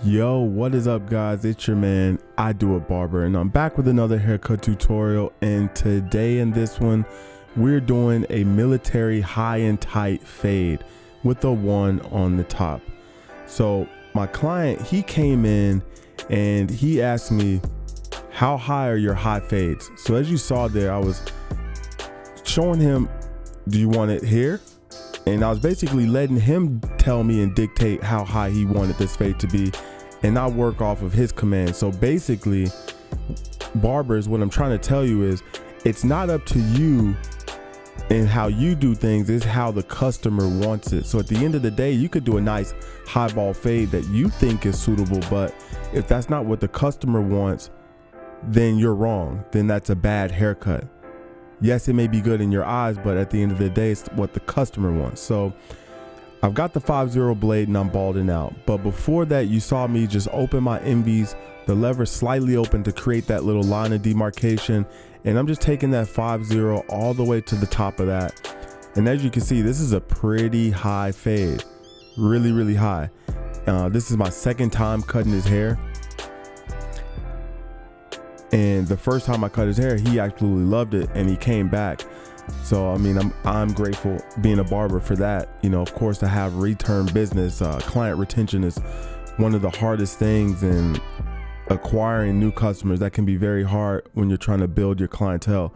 Yo, what is up guys? It's your man, I Do It Barber, and I'm back with another haircut tutorial. And today in this one, we're doing a military high and tight fade with a 1 on the top. So my client, he came in and he asked me, how high are your high fades? So as you saw there, I was showing him, do you want it here? And I was basically letting him tell me and dictate how high he wanted this fade to be, and I work off of his command. So basically, barbers, what I'm trying to tell you is, it's not up to you and how you do things, it's how the customer wants it. So at the end of the day, you could do a nice highball fade that you think is suitable, but if that's not what the customer wants, then you're wrong. Then that's a bad haircut. Yes, it may be good in your eyes, but at the end of the day, it's what the customer wants. So I've got the 5-0 blade and I'm balding out. But before that, you saw me just open my MVs, the lever slightly open to create that little line of demarcation. And I'm just taking that 5-0 all the way to the top of that. And as you can see, this is a pretty high fade, really, really high. This is my second time cutting his hair. And the first time I cut his hair, he absolutely loved it and he came back. So I mean, I'm grateful being a barber for that. You know, of course, to have return business, client retention is one of the hardest things in acquiring new customers. That can be very hard when you're trying to build your clientele.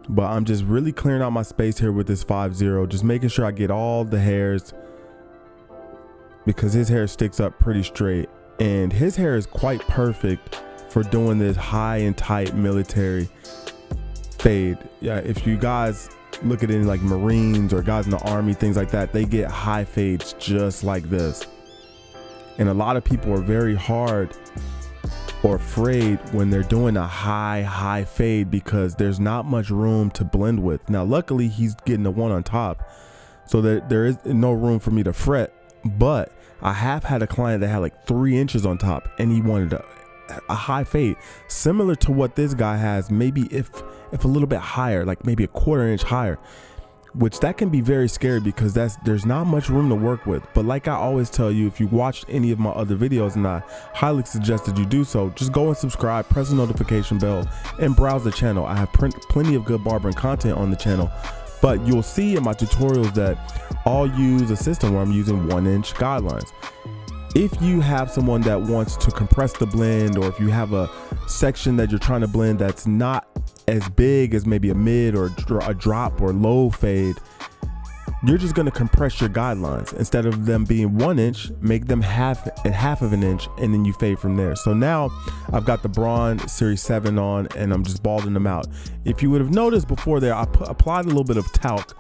But I'm just really clearing out my space here with this 5-0, just making sure I get all the hairs, because his hair sticks up pretty straight and his hair is quite perfect for doing this high and tight military fade. Yeah, if you guys look at it like Marines or guys in the Army, things like that, they get high fades just like this. And a lot of people are very hard or afraid when they're doing a high fade because there's not much room to blend with. Now luckily he's getting the 1 on top, so that there is no room for me to fret. But I have had a client that had like 3 inches on top and he wanted a high fade similar to what this guy has, maybe if a little bit higher, like maybe a 1/4 inch higher, which that can be very scary because there's not much room to work with. But like I always tell you, if you watched any of my other videos, and I highly suggest that you do so, just go and subscribe, press the notification bell, and browse the channel. I have plenty of good barbering content on the channel. But you'll see in my tutorials that I'll use a system where I'm using 1-inch guidelines. If you have someone that wants to compress the blend, or if you have a section that you're trying to blend that's not as big as maybe a mid or a drop or low fade, you're just going to compress your guidelines. Instead of them being 1 inch, make them half of an inch, and then you fade from there. So now I've got the Braun Series 7 on and I'm just balding them out. If you would have noticed before there, I applied a little bit of talc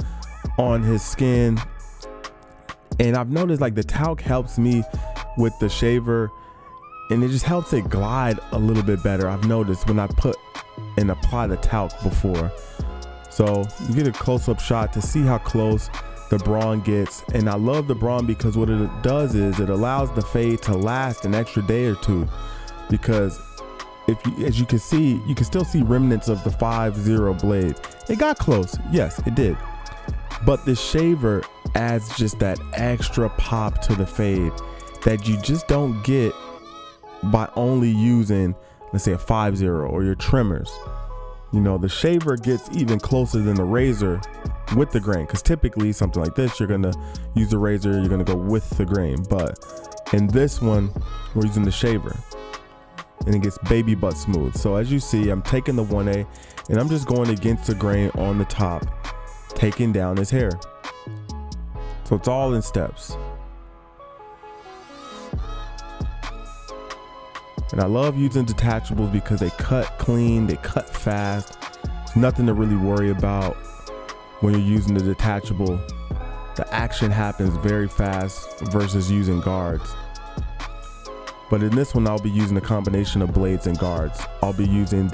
on his skin, and I've noticed like the talc helps me with the shaver and it just helps it glide a little bit better. I've noticed when I put and apply the talc before. So you get a close-up shot to see how close the Braun gets. And I love the Braun because what it does is it allows the fade to last an extra day or two, because as you can see, you can still see remnants of the 5-0 blade. It got close, yes it did, but the shaver adds just that extra pop to the fade that you just don't get by only using, let's say, a 5-0 or your trimmers. You know, the shaver gets even closer than the razor with the grain, because typically something like this, you're gonna use the razor, you're gonna go with the grain. But in this one, we're using the shaver and it gets baby butt smooth. So as you see, I'm taking the 1A and I'm just going against the grain on the top, taking down his hair. So it's all in steps. And I love using detachables because they cut clean, they cut fast. There's nothing to really worry about when you're using the detachable. The action happens very fast versus using guards. But in this one, I'll be using a combination of blades and guards. I'll be using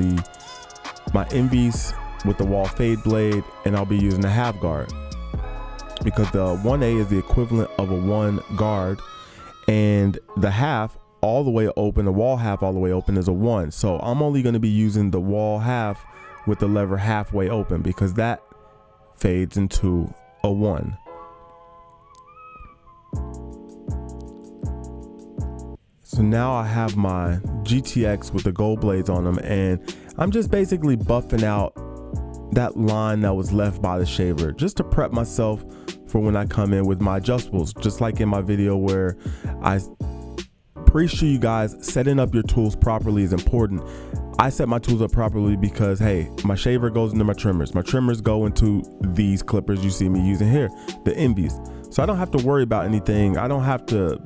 my MVs with the wall fade blade, and I'll be using a half guard, because the 1A is the equivalent of a 1 guard, and the half all the way open, the wall half all the way open, is a 1. So I'm only going to be using the wall half with the lever halfway open, because that fades into a 1. So now I have my GTX with the gold blades on them, and I'm just basically buffing out that line that was left by the shaver just to prep myself for when I come in with my adjustables. Just like in my video where I preach to you guys, setting up your tools properly is important. I set my tools up properly because, hey, my shaver goes into my trimmers. My trimmers go into these clippers you see me using here, the Envies. So I don't have to worry about anything. I don't have to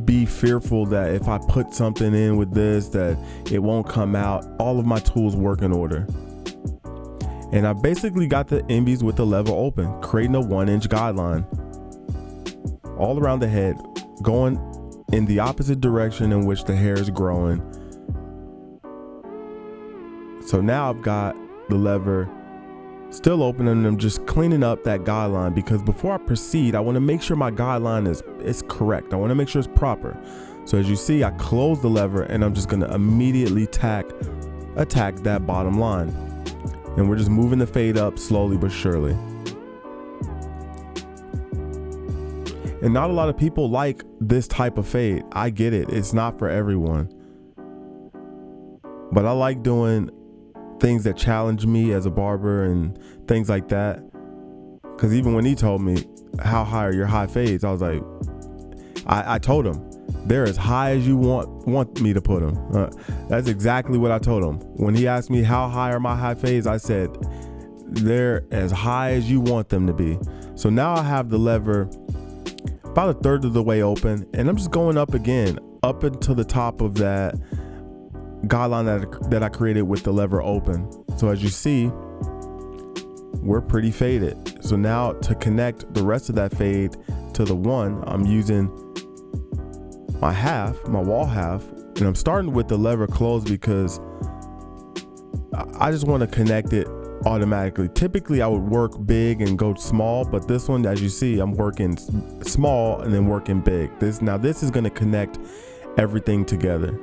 be fearful that if I put something in with this that it won't come out. All of my tools work in order. And I basically got the Envies with the lever open, creating a 1-inch guideline all around the head, going in the opposite direction in which the hair is growing. So now I've got the lever still open, and I'm just cleaning up that guideline, because before I proceed, I want to make sure my guideline is correct. I want to make sure it's proper. So as you see, I close the lever and I'm just going to immediately attack that bottom line. And we're just moving the fade up slowly but surely. And not a lot of people like this type of fade. I get it. It's not for everyone. But I like doing things that challenge me as a barber and things like that. Because even when he told me, how high are your high fades? I was like, I told him, they're as high as you want me to put them. That's exactly what I told him. When he asked me how high are my high fades, I said, they're as high as you want them to be. So now I have the lever about a third of the way open, and I'm just going up again, up into the top of that guideline that I created with the lever open. So as you see, we're pretty faded. So now to connect the rest of that fade to the one, I'm using my wall half, and I'm starting with the lever closed because I just want to connect it automatically. Typically I would work big and go small, but this one, as you see, I'm working small and then working big. This is going to connect everything together.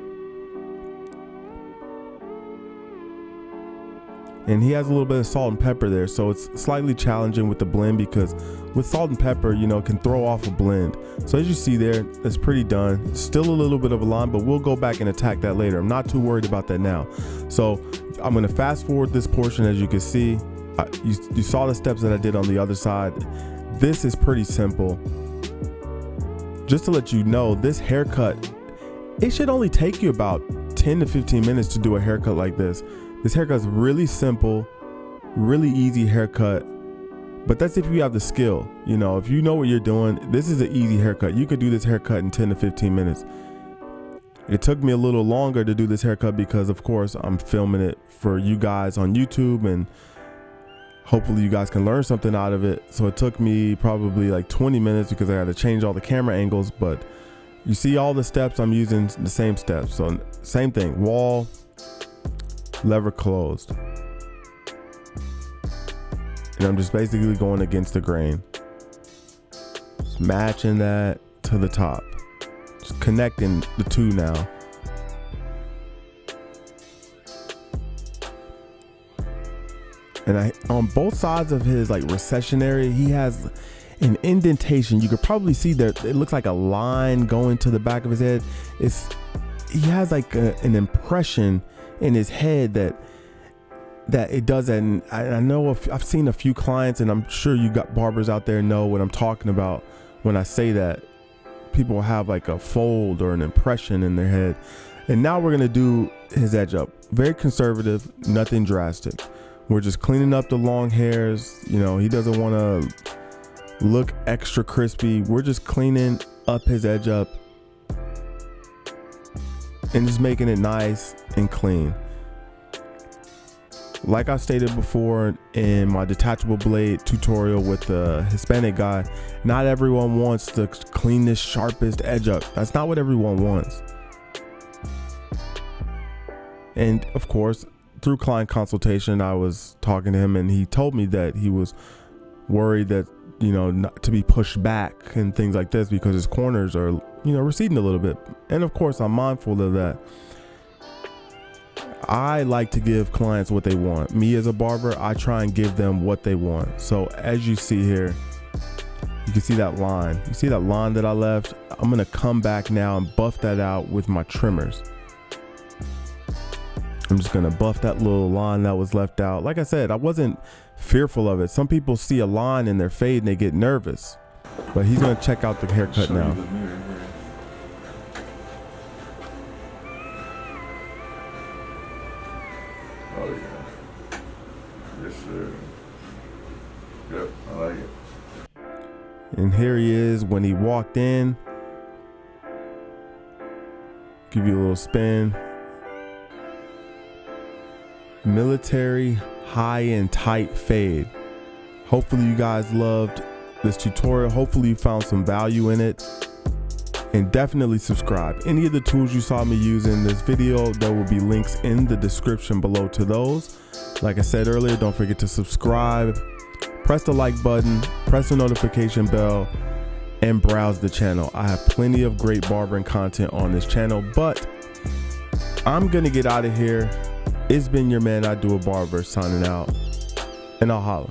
And he has a little bit of salt and pepper there, so it's slightly challenging with the blend, because with salt and pepper, it can throw off a blend. So as you see there, it's pretty done. Still a little bit of a line, but we'll go back and attack that later. I'm not too worried about that now. So I'm going to fast forward this portion. As you can see, you saw the steps that I did on the other side. This is pretty simple. Just to let you know, this haircut, it should only take you about 10 to 15 minutes to do a haircut like this. This haircut is really simple, really easy haircut, but that's if you have the skill. If you know what you're doing, this is an easy haircut. You could do this haircut in 10 to 15 minutes. It took me a little longer to do this haircut because, of course, I'm filming it for you guys on YouTube, and hopefully you guys can learn something out of it. So it took me probably like 20 minutes because I had to change all the camera angles, but you see all the steps, I'm using the same steps. So same thing, wall, lever closed, and I'm just basically going against the grain, just matching that to the top, just connecting the two now. And on both sides of his recession area, he has an indentation. You could probably see there, it looks like a line going to the back of his head. He has an impression in his head that it does that. And I know I've seen a few clients, and I'm sure you got barbers out there know what I'm talking about when I say that. People have a fold or an impression in their head. And now we're gonna do his edge up. Very conservative, nothing drastic. We're just cleaning up the long hairs. He doesn't want to look extra crispy. We're just cleaning up his edge up and just making it nice and clean. Like I stated before in my detachable blade tutorial with the Hispanic guy, not everyone wants the cleanest, sharpest edge up. That's not what everyone wants. And of course, through client consultation, I was talking to him, and he told me that he was worried that, not to be pushed back and things like this because his corners are, receding a little bit. And of course, I'm mindful of that. I like to give clients what they want. Me as a barber, I try and give them what they want. So as you see here, You can see that line. You see that line that I left? I'm gonna come back now and buff that out with my trimmers. I'm just gonna buff that little line that was left out. Like I said, I wasn't fearful of it. Some people see a line in their fade and they get nervous. But he's gonna check out the haircut now. Oh yeah. Yes sir. Yep, I like it. And here he is when he walked in. Give you a little spin. Military high and tight fade. Hopefully you guys loved this tutorial. Hopefully you found some value in it, and definitely subscribe. Any of the tools you saw me use in this video, there will be links in the description below to those. Like I said earlier, don't forget to subscribe, press the like button, press the notification bell, and browse the channel. I have plenty of great barbering content on this channel, but I'm gonna get out of here. It's been your man, I Do a Barber, signing out, and I'll holla.